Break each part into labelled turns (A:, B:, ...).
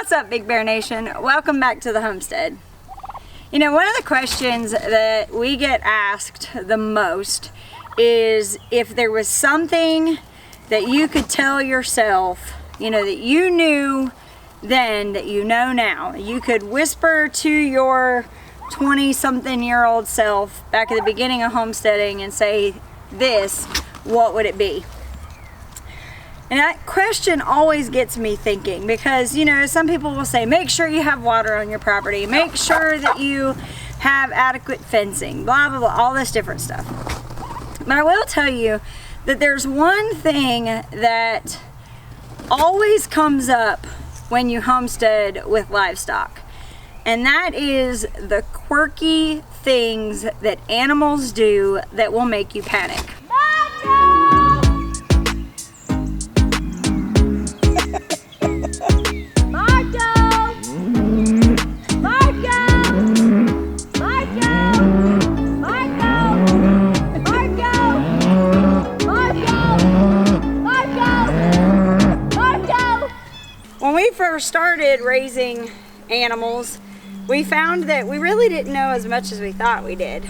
A: What's up, Big Bear Nation? Welcome back to the homestead. You know, one of the questions that we get asked the most is if there was something that you could tell yourself, you know, that you knew then that you know now. You could whisper to your 20-something-year-old self back at the beginning of homesteading and say this, what would it be? And that question always gets me thinking because, you know, some people will say, make sure you have water on your property, make sure that you have adequate fencing, blah, blah, blah, all this different stuff. But I will tell you that there's one thing that always comes up when you homestead with livestock, and that is the quirky things that animals do that will make you panic. When we first started raising animals, we found that we really didn't know as much as we thought we did.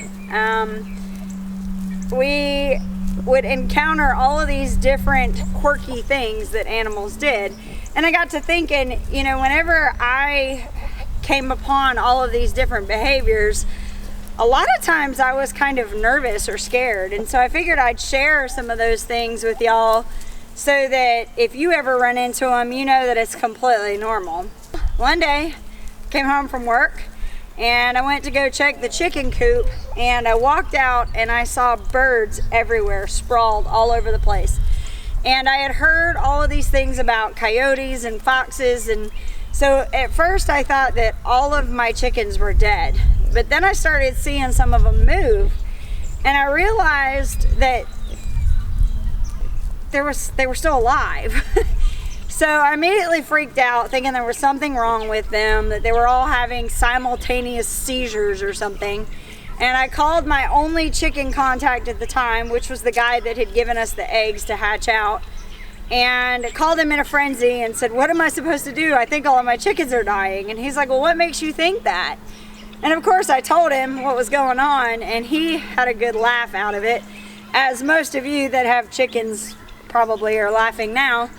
A: We would encounter all of these different quirky things that animals did. And I got to thinking, you know, whenever I came upon all of these different behaviors, a lot of times I was kind of nervous or scared. And so I figured I'd share some of those things with y'all so that if you ever run into them, you know that it's completely normal. One day, came home from work and I went to go check the chicken coop, and I walked out and I saw birds everywhere, sprawled all over the place. And I had heard all of these things about coyotes and foxes, and so at first I thought that all of my chickens were dead. But then I started seeing some of them move, and I realized that they were still alive. So I immediately freaked out, thinking there was something wrong with them, that they were all having simultaneous seizures or something. And I called my only chicken contact at the time, which was the guy that had given us the eggs to hatch out, and called him in a frenzy and said, what am I supposed to do? I think all of my chickens are dying. And he's like, well, what makes you think that? And of course I told him what was going on, and he had a good laugh out of it, as most of you that have chickens probably are laughing now.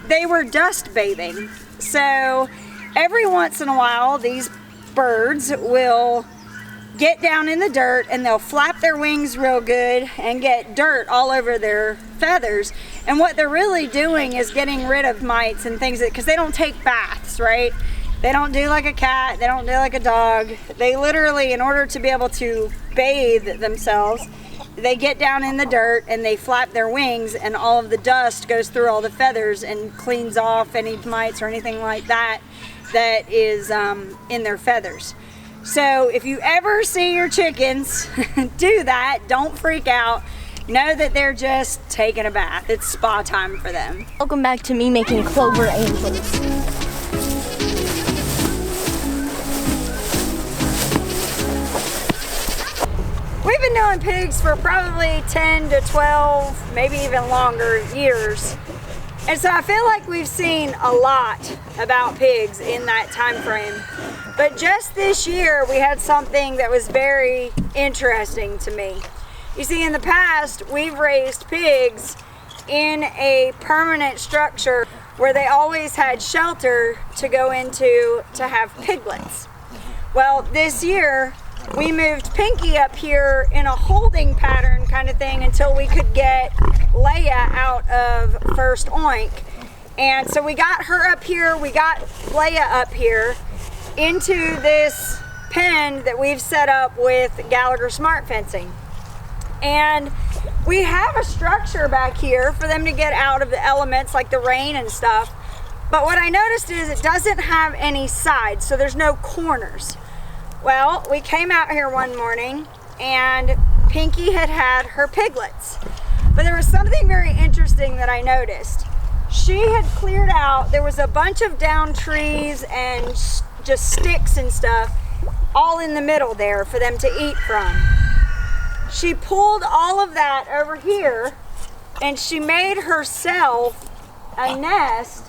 A: They were dust bathing. So every once in a while these birds will get down in the dirt and they'll flap their wings real good and get dirt all over their feathers. And what they're really doing is getting rid of mites and things, because they don't take baths, right? They don't do like a cat, they don't do like a dog. They literally, in order to be able to bathe themselves, they get down in the dirt and they flap their wings, and all of the dust goes through all the feathers and cleans off any mites or anything like that that is in their feathers. So if you ever see your chickens do that, don't freak out. Know that they're just taking a bath. It's spa time for them.
B: Welcome back to me making clover angels.
A: We've been doing pigs for probably 10 to 12, maybe even longer years. And so I feel like we've seen a lot about pigs in that time frame. But just this year, we had something that was very interesting to me. You see, in the past, we've raised pigs in a permanent structure where they always had shelter to go into to have piglets. Well, this year, we moved Pinky up here in a holding pattern kind of thing until we could get Leia out of First Oink. And so we got her up here, we got Leia up here into this pen that we've set up with Gallagher Smart Fencing. And we have a structure back here for them to get out of the elements like the rain and stuff. But what I noticed is it doesn't have any sides, so there's no corners. Well, we came out here one morning and Pinky had had her piglets. But there was something very interesting that I noticed. She had cleared out, there was a bunch of down trees and just sticks and stuff all in the middle there for them to eat from. She pulled all of that over here and she made herself a nest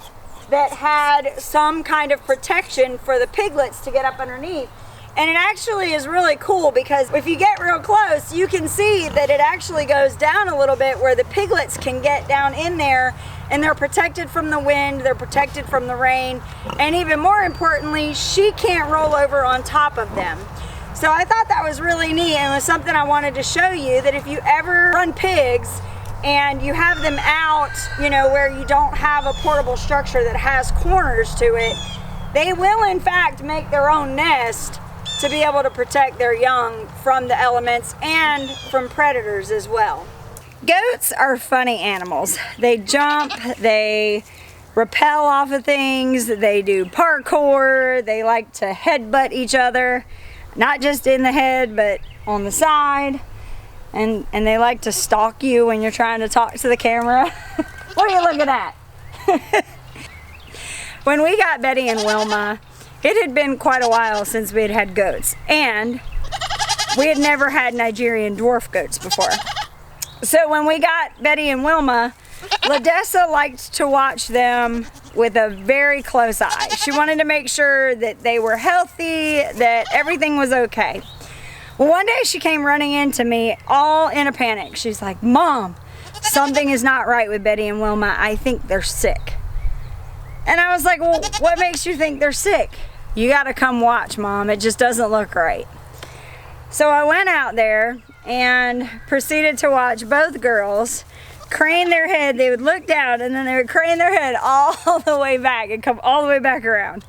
A: that had some kind of protection for the piglets to get up underneath. And it actually is really cool because if you get real close, you can see that it actually goes down a little bit where the piglets can get down in there, and they're protected from the wind, they're protected from the rain, and even more importantly, she can't roll over on top of them. So I thought that was really neat, and it was something I wanted to show you, that if you ever run pigs and you have them out, you know, where you don't have a portable structure that has corners to it, they will in fact make their own nest to be able to protect their young from the elements and from predators as well. Goats are funny animals. They jump, they rappel off of things, they do parkour, they like to headbutt each other, not just in the head but on the side, and they like to stalk you when you're trying to talk to the camera. What are you looking at? When we got Betty and Wilma, it had been quite a while since we had had goats, and we had never had Nigerian dwarf goats before. So when we got Betty and Wilma, LaDessa liked to watch them with a very close eye. She wanted to make sure that they were healthy, that everything was okay. Well, one day she came running into me all in a panic. She's like, "Mom, something is not right with Betty and Wilma. I think they're sick." And I was like, "Well, what makes you think they're sick?" "You gotta come watch, Mom. It just doesn't look right." So I went out there and proceeded to watch both girls crane their head. They would look down and then they would crane their head all the way back and come all the way back around.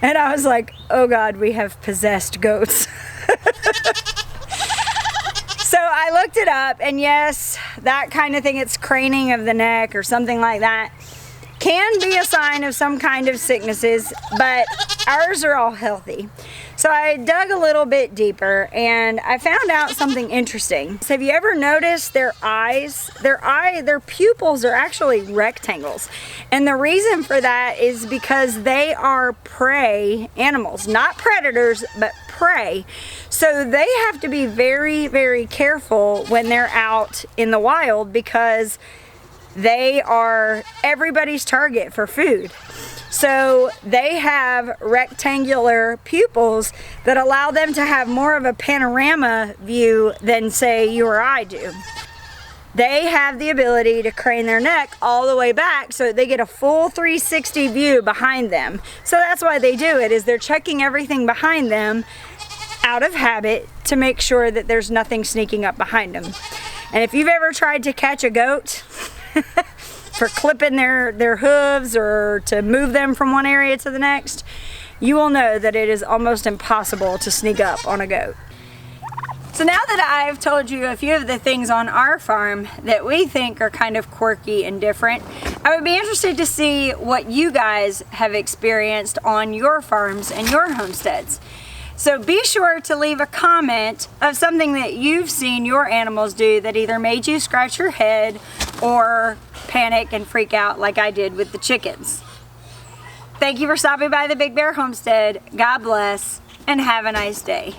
A: And I was like, oh God, we have possessed goats. So I looked it up, and yes, that kind of thing, it's craning of the neck or something like that, can be a sign of some kind of sicknesses, but ours are all healthy. So I dug a little bit deeper and I found out something interesting. So have you ever noticed their eyes? Their pupils are actually rectangles. And the reason for that is because they are prey animals, not predators, but prey. So they have to be very, very careful when they're out in the wild because they are everybody's target for food. So they have rectangular pupils that allow them to have more of a panorama view than, say, you or I do. They have the ability to crane their neck all the way back so they get a full 360 view behind them. So that's why they do it, is they're checking everything behind them out of habit to make sure that there's nothing sneaking up behind them. And if you've ever tried to catch a goat for clipping their hooves or to move them from one area to the next, you will know that it is almost impossible to sneak up on a goat. So now that I've told you a few of the things on our farm that we think are kind of quirky and different, I would be interested to see what you guys have experienced on your farms and your homesteads. So be sure to leave a comment of something that you've seen your animals do that either made you scratch your head or panic and freak out like I did with the chickens. Thank you for stopping by the Big Bear Homestead. God bless and have a nice day.